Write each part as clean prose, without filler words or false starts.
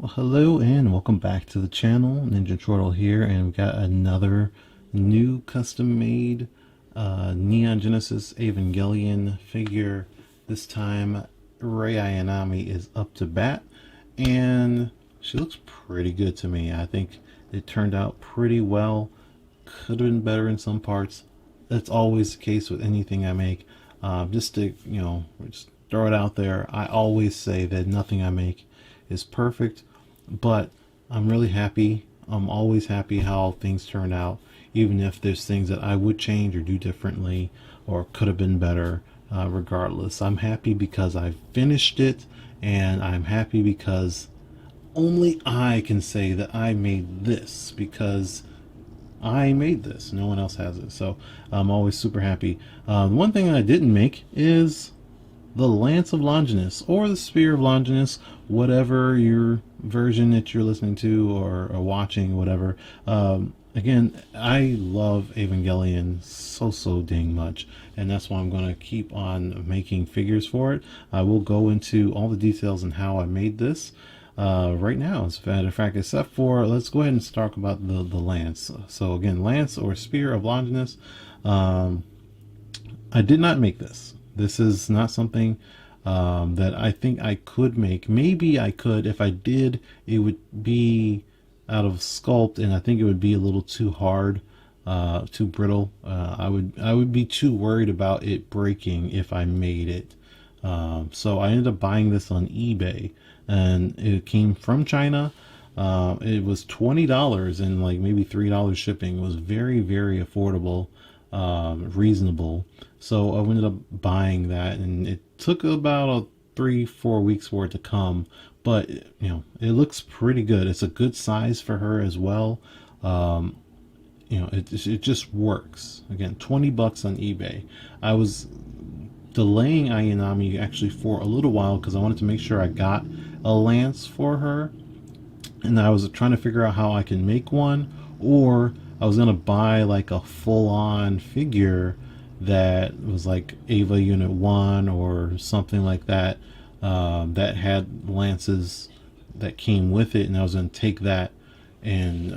Well, hello and welcome back to the channel. Ninja Turtle here, and we've got another new custom-made Neon Genesis Evangelion figure. This time, Rei Ayanami is up to bat, and she looks pretty good to me. I think it turned out pretty well. Could have been better in some parts. That's always the case with anything I make. Just to, just throw it out there, I always say that nothing I make is perfect, but I'm really happy. I'm always happy how things turn out, even if there's things that I would change or do differently or could have been better. Regardless, I'm happy because I finished it, and I'm happy because only I can say that I made this, because I made this. No one else has it. So I'm always super happy. The one thing that I didn't make is the Lance of Longinus, or the Spear of Longinus, whatever your version that you're listening to or watching, whatever. Again, I love Evangelion so dang much, and that's why I'm going to keep on making figures for it. I will go into all the details on how I made this right now, as a matter of fact, except for, let's go ahead and talk about the lance. So again, Lance or Spear of Longinus. I did not make this. This is not something that I think I could make. Maybe I could. If I did, it would be out of sculpt, and I think it would be a little too hard, too brittle. I would be too worried about it breaking if I made it. So I ended up buying this on eBay, and it came from China. It was $20 and like maybe $3 shipping. It was very affordable, reasonable. So I ended up buying that, and it took about 3-4 weeks for it to come. But it looks pretty good. It's a good size for her as well. It just works. Again, $20 on eBay. I was delaying Ayanami actually for a little while because I wanted to make sure I got a lance for her, and I was trying to figure out how I can make one, or I was gonna buy like a full-on figure that was like Ava Unit 1 or something like that, that had lances that came with it, and I was gonna take that and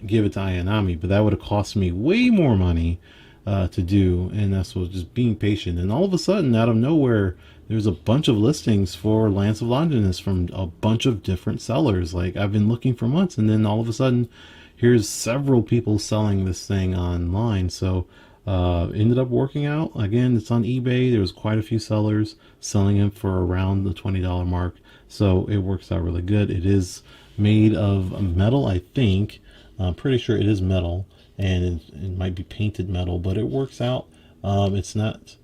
give it to Ayanami, but that would have cost me way more money to do, and that's what, just being patient. And all of a sudden, out of nowhere, there's a bunch of listings for Lance of Longinus from a bunch of different sellers. Like, I've been looking for months, and then all of a sudden, here's several people selling this thing online. So ended up working out. Again, it's on eBay. There was quite a few sellers selling it for around the $20 mark, so it works out really good. It is made of metal, I think. I'm pretty sure it is metal, and it might be painted metal, but it works out. It's not,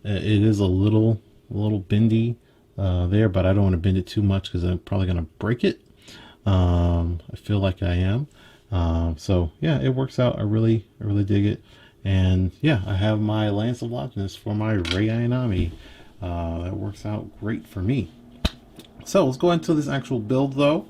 it is a little bendy there, but I don't want to bend it too much because I'm probably going to break it. I feel like I am. So yeah, it works out. I really dig it. And yeah, I have my Lance of Longinus for my Rei Ayanami. That works out great for me. So let's go into this actual build though.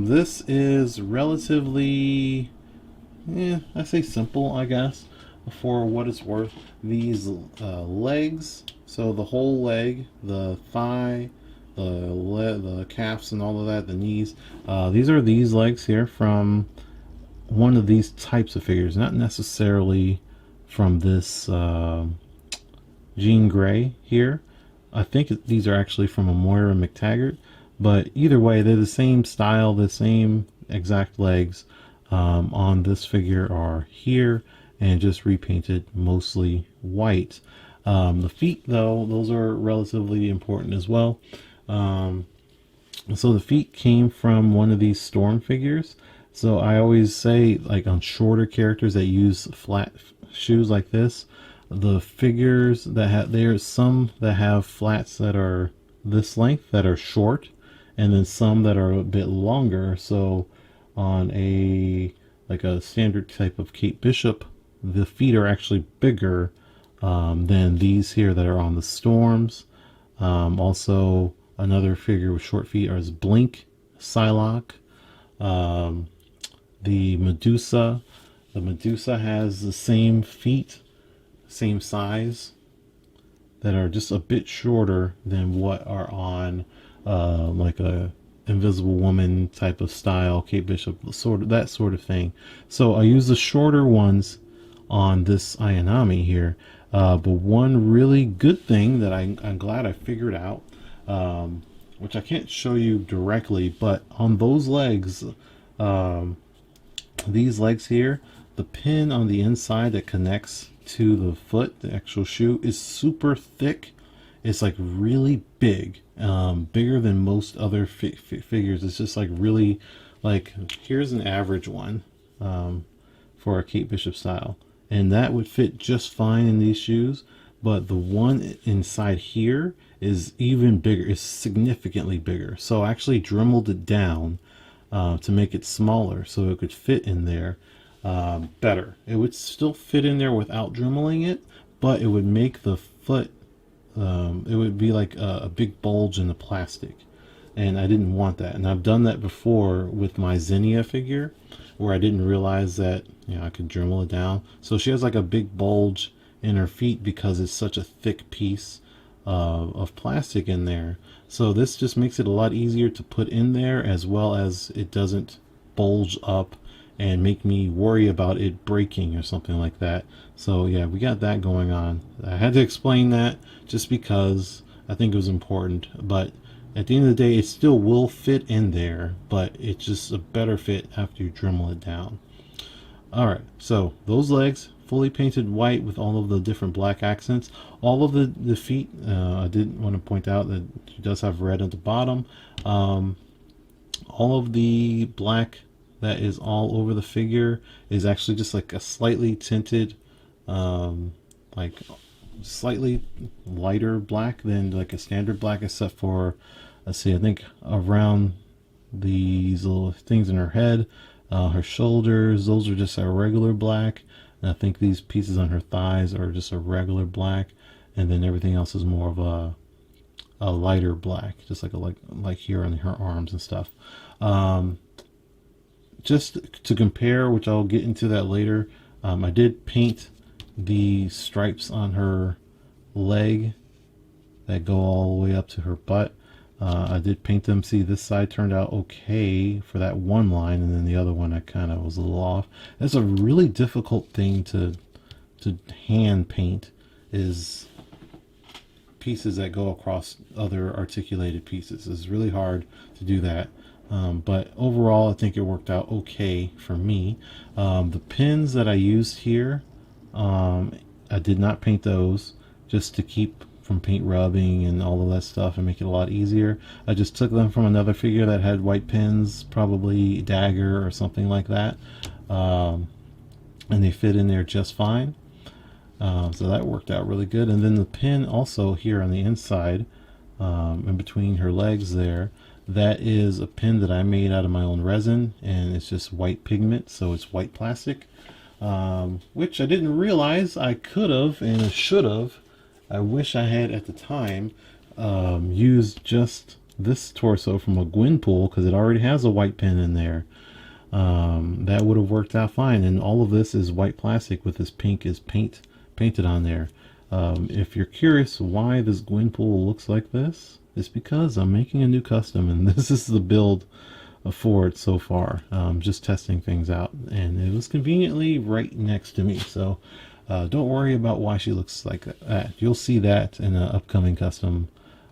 This is relatively, I say simple, I guess, for what it's worth. These legs, so the whole leg, the thigh, the calves and all of that, the knees, these are these legs here from one of these types of figures, not necessarily from this Jean Grey here. I think these are actually from a Moira McTaggart, but either way, they're the same style, the same exact legs on this figure are here, and just repainted mostly white. The feet, though, those are relatively important as well. So the feet came from one of these Storm figures. So I always say, like, on shorter characters that use flat shoes like this, the figures that have, there's some that have flats that are this length that are short, and then some that are a bit longer. So on a standard type of Kate Bishop, the feet are actually bigger than these here that are on the Storms. Also, another figure with short feet is Blink Psylocke. The Medusa has the same feet, same size, that are just a bit shorter than what are on like a Invisible Woman type of style, Kate Bishop, sort of that sort of thing. So I use the shorter ones on this Ayanami here. But one really good thing that I'm glad I figured out, which I can't show you directly, but on those legs, um, these legs here, the pin on the inside that connects to the foot, the actual shoe, is super thick. It's like really big, bigger than most other figures. It's just like really, like, here's an average one for a Kate Bishop style, and that would fit just fine in these shoes. But the one inside here is even bigger. It's significantly bigger. So I actually dremeled it down to make it smaller so it could fit in there better. It would still fit in there without dremeling it, but it would make the foot, it would be like a big bulge in the plastic, and I didn't want that. And I've done that before with my Zinnia figure, where I didn't realize that, you know, I could dremel it down. So she has like a big bulge in her feet because it's such a thick piece of plastic in there. So this just makes it a lot easier to put in there, as well as it doesn't bulge up and make me worry about it breaking or something like that. So yeah, we got that going on. I had to explain that just because I think it was important, but at the end of the day, it still will fit in there, but it's just a better fit after you dremel it down. Alright, so those legs, fully painted white with all of the different black accents. All of the feet, I did want to point out that she does have red at the bottom. All of the black that is all over the figure is actually just like a slightly tinted, like slightly lighter black than like a standard black, except for, let's see, I think around these little things in her head, her shoulders, those are just a regular black. And I think these pieces on her thighs are just a regular black, and then everything else is more of a lighter black, just like like here on her arms and stuff. Just to compare, which I'll get into that later, I did paint the stripes on her leg that go all the way up to her butt. I did paint them. See, this side turned out okay for that one line, and then the other one I kind of was a little off. That's a really difficult thing to hand paint, is pieces that go across other articulated pieces. It's really hard to do that. But overall, I think it worked out okay for me. The pins that I used here, I did not paint those, just to keep from paint rubbing and all of that stuff and make it a lot easier. I just took them from another figure that had white pins, probably Dagger or something like that, and they fit in there just fine. So that worked out really good. And then the pin also here on the inside, in between her legs there, that is a pin that I made out of my own resin, and it's just white pigment, so it's white plastic, which I didn't realize I could have and should have. I wish I had at the time used just this torso from a Gwen pool, because it already has a white pin in there. That would have worked out fine. And all of this is white plastic with this pink is painted on there. If you're curious why this Gwen pool looks like this, it's because I'm making a new custom, and this is the build for it so far. Just testing things out, and it was conveniently right next to me, so don't worry about why she looks like that. You'll see that in an upcoming custom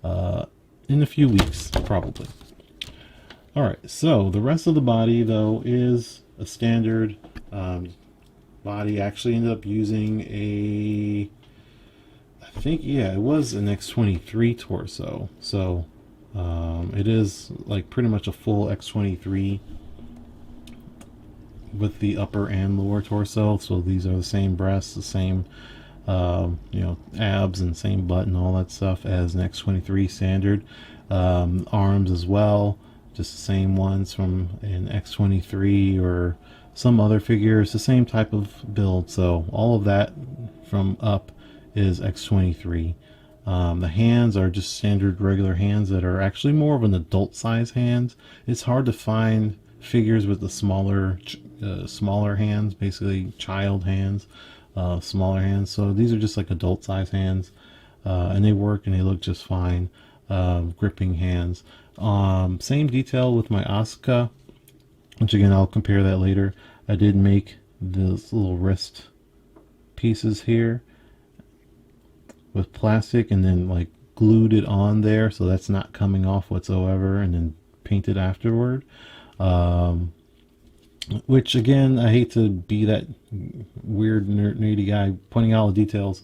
in a few weeks, probably. Alright, so the rest of the body, though, is a standard body. I actually ended up using a, I think, yeah, it was an X23 torso. So it is like pretty much a full X23 with the upper and lower torso. So these are the same breasts, the same abs, and same butt and all that stuff as an X23 standard. Arms as well, just the same ones from an X23 or some other figure. It's the same type of build, so all of that from up is X23. The hands are just standard regular hands that are actually more of an adult size hands. It's hard to find figures with the smaller hands, basically child hands, smaller hands. So these are just like adult size hands, and they work and they look just fine. gripping hands. Same detail with my Asuka, which again I'll compare that later. I did make this little wrist pieces here with plastic and then like glued it on there, so that's not coming off whatsoever, and then painted afterward. Which again, I hate to be that weird nerdy guy pointing out all the details,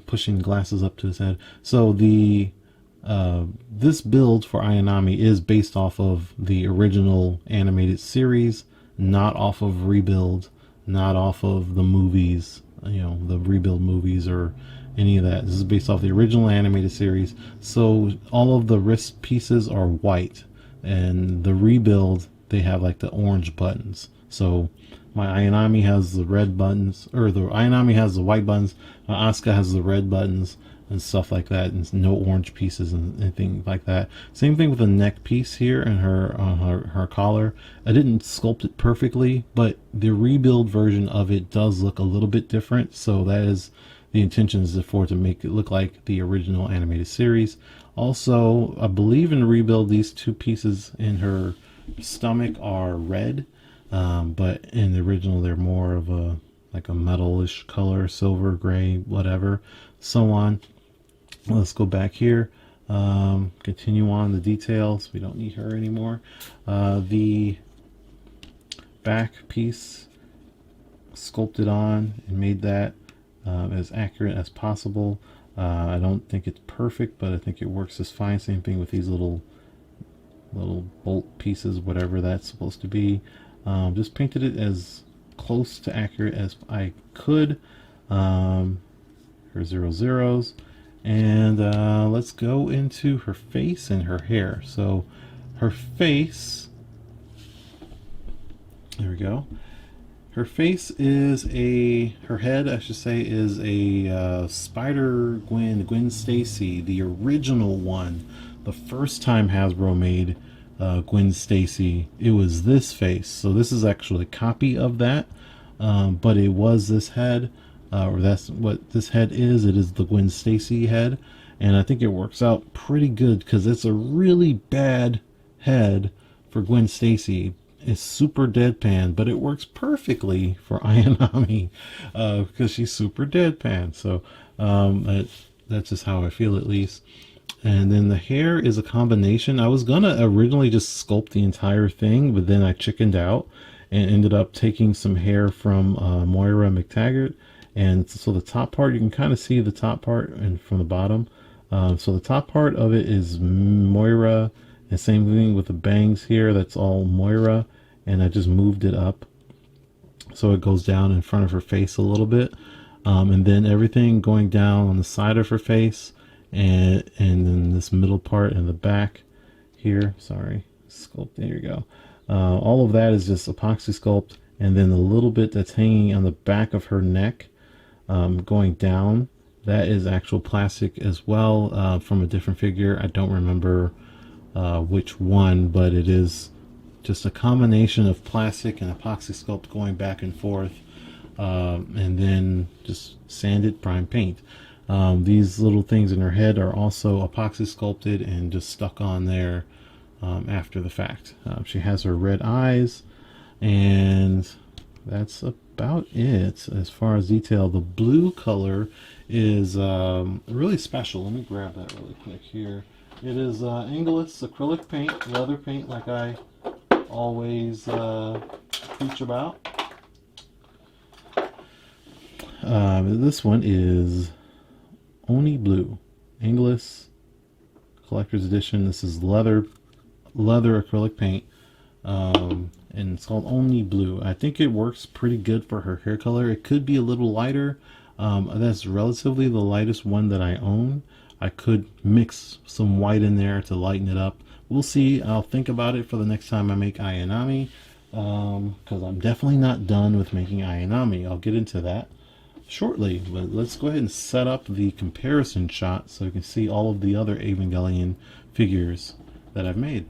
pushing glasses up to his head. So the this build for Ayanami is based off of the original animated series, not off of Rebuild, not off of the movies, you know, the Rebuild movies or any of that. This is based off the original animated series. So all of the wrist pieces are white, and the Rebuild, they have like the orange buttons. So my Ayanami has the red buttons, or the Ayanami has the white buttons. My Asuka has the red buttons and stuff like that, and no orange pieces and anything like that. Same thing with the neck piece here and her collar. I didn't sculpt it perfectly, but the Rebuild version of it does look a little bit different. So that is the intention, is for it to make it look like the original animated series. Also, I believe in Rebuild, these two pieces in her stomach are red, but in the original they're more of a like a metalish color, silver, gray, whatever, so on. Let's go back here, continue on the details. We don't need her anymore. The back piece sculpted on and made that as accurate as possible. I don't think it's perfect, but I think it works just fine. Same thing with these little bolt pieces, whatever that's supposed to be. Just painted it as close to accurate as I could. Her 00s, and let's go into her face and her hair. So her face, there we go. Her face is her head, I should say, is a Spider Gwen Stacy, the original one. The first time Hasbro made Gwen Stacy, it was this face. So this is actually a copy of that, but it was this head, or that's what this head is. It is the Gwen Stacy head, and I think it works out pretty good because it's a really bad head for Gwen Stacy. It's super deadpan, but it works perfectly for Ayanami because she's super deadpan. So that's just how I feel, at least. And then the hair is a combination. I was gonna originally just sculpt the entire thing, but then I chickened out and ended up taking some hair from Moira McTaggart. And so the top part, you can kind of see the top part and from the bottom. So the top part of it is Moira, and same thing with the bangs here. That's all Moira, and I just moved it up so it goes down in front of her face a little bit, and then everything going down on the side of her face, and then this middle part in the back here. Sorry, sculpt. There you go. All of that is just epoxy sculpt, and then the little bit that's hanging on the back of her neck, going down, that is actual plastic as well, from a different figure. I don't remember which one, but it is just a combination of plastic and epoxy sculpt going back and forth, and then just sanded prime paint. These little things in her head are also epoxy sculpted and just stuck on there after the fact. She has her red eyes, and that's about it as far as detail. The blue color is really special. Let me grab that really quick here. It is Longinus acrylic paint, leather paint, like I always preach about. This one is Oni Blue, Longinus Collector's Edition. This is leather acrylic paint, and it's called Oni Blue. I think it works pretty good for her hair color. It could be a little lighter. That's relatively the lightest one that I own. I could mix some white in there to lighten it up. We'll see. I'll think about it for the next time I make Ayanami, because I'm definitely not done with making Ayanami. I'll get into that shortly, but let's go ahead and set up the comparison shot so you can see all of the other Evangelion figures that I've made.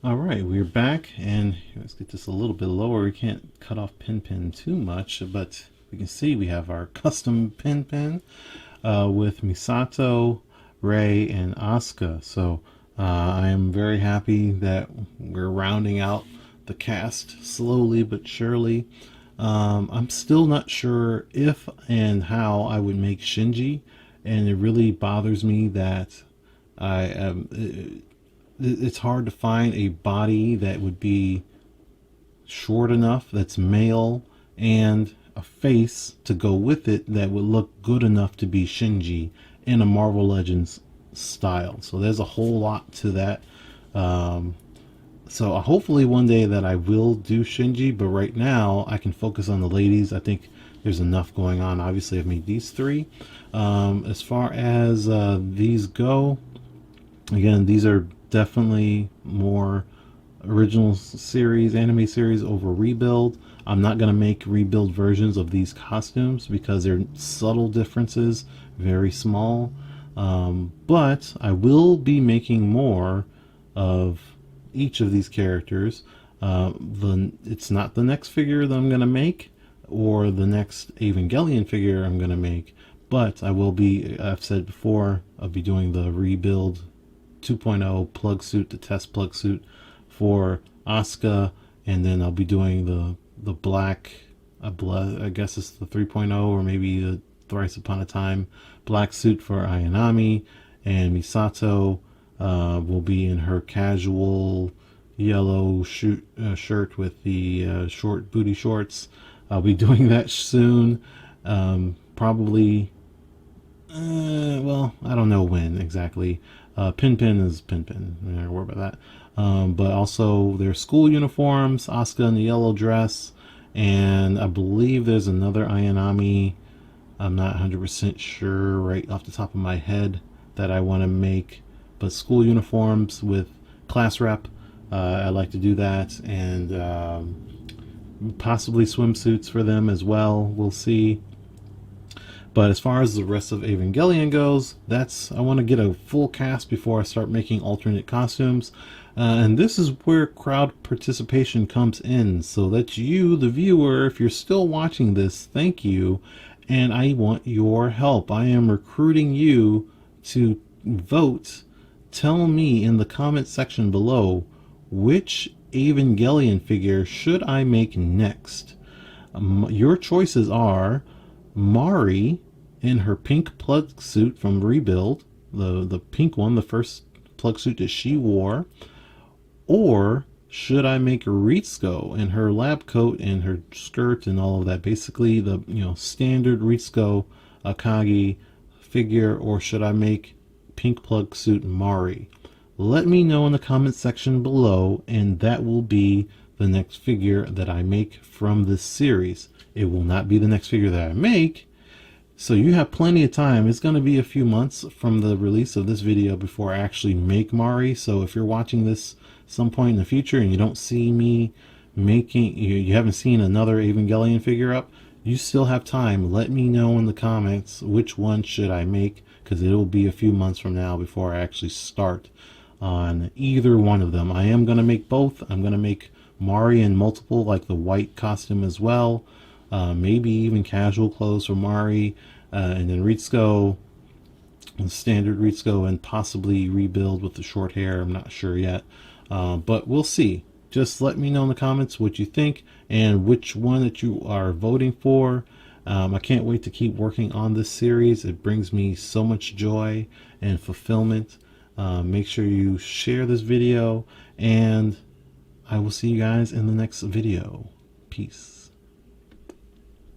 Alright, we're back, and let's get this a little bit lower. We can't cut off Pin too much, but we can see we have our custom Pin. with Misato, Rei, and Asuka. So I am very happy that we're rounding out the cast slowly but surely. I'm still not sure if and how I would make Shinji, and it really bothers me that I am. It's hard to find a body that would be short enough, that's male, and a face to go with it that would look good enough to be Shinji in a Marvel Legends style. So there's a whole lot to that. So hopefully one day that I will do Shinji, but right now I can focus on the ladies. I think there's enough going on. Obviously I've made these three. As far as these go, again, these are definitely more original series, anime series over rebuild. I'm not going to make rebuild versions of these costumes because they're subtle differences, very small. But I will be making more of each of these characters. It's not the next figure that I'm going to make or the next Evangelion figure I'm going to make, but I will be, I've said before, I'll be doing the rebuild 2.0 plug suit, the test plug suit for Asuka, and then I'll be doing the black, I guess it's the 3.0 or maybe the Thrice Upon a Time black suit for Ayanami, and Misato will be in her casual yellow shirt with the short booty shorts. I'll be doing that soon, probably. Well, I don't know when exactly. Pin is Pin. I'm not worry about that. But also their school uniforms, Asuka in the yellow dress, and I believe there's another Ayanami. I'm not 100% sure right off the top of my head that I want to make, but school uniforms with class rep. I like to do that, and possibly swimsuits for them as well. We'll see. But as far as the rest of Evangelion goes, I want to get a full cast before I start making alternate costumes. And this is where crowd participation comes in. So that you, the viewer, if you're still watching this, thank you. And I want your help. I am recruiting you to vote. Tell me in the comment section below, which Evangelion figure should I make next? Your choices are Mari in her pink plug suit from Rebuild, the pink one, the first plug suit that she wore, or should I make Ritsuko in her lab coat and her skirt and all of that, basically the standard Ritsuko Akagi figure, or should I make pink plug suit Mari? Let me know in the comment section below, and that will be the next figure that I make from this series. It will not be the next figure that I make, so you have plenty of time. It's going to be a few months from the release of this video before I actually make Mari. So if you're watching this some point in the future and you don't see me making, you haven't seen another Evangelion figure up, you still have time. Let me know in the comments which one should I make, because it will be a few months from now before I actually start on either one of them. I am going to make both. I'm going to make Mari in multiple, like the white costume as well. Maybe even casual clothes for Mari, and then Ritsuko, standard Ritsuko, and possibly Rebuild with the short hair. I'm not sure yet, but we'll see. Just let me know in the comments what you think and which one that you are voting for. I can't wait to keep working on this series. It brings me so much joy and fulfillment. Make sure you share this video, and I will see you guys in the next video. Peace.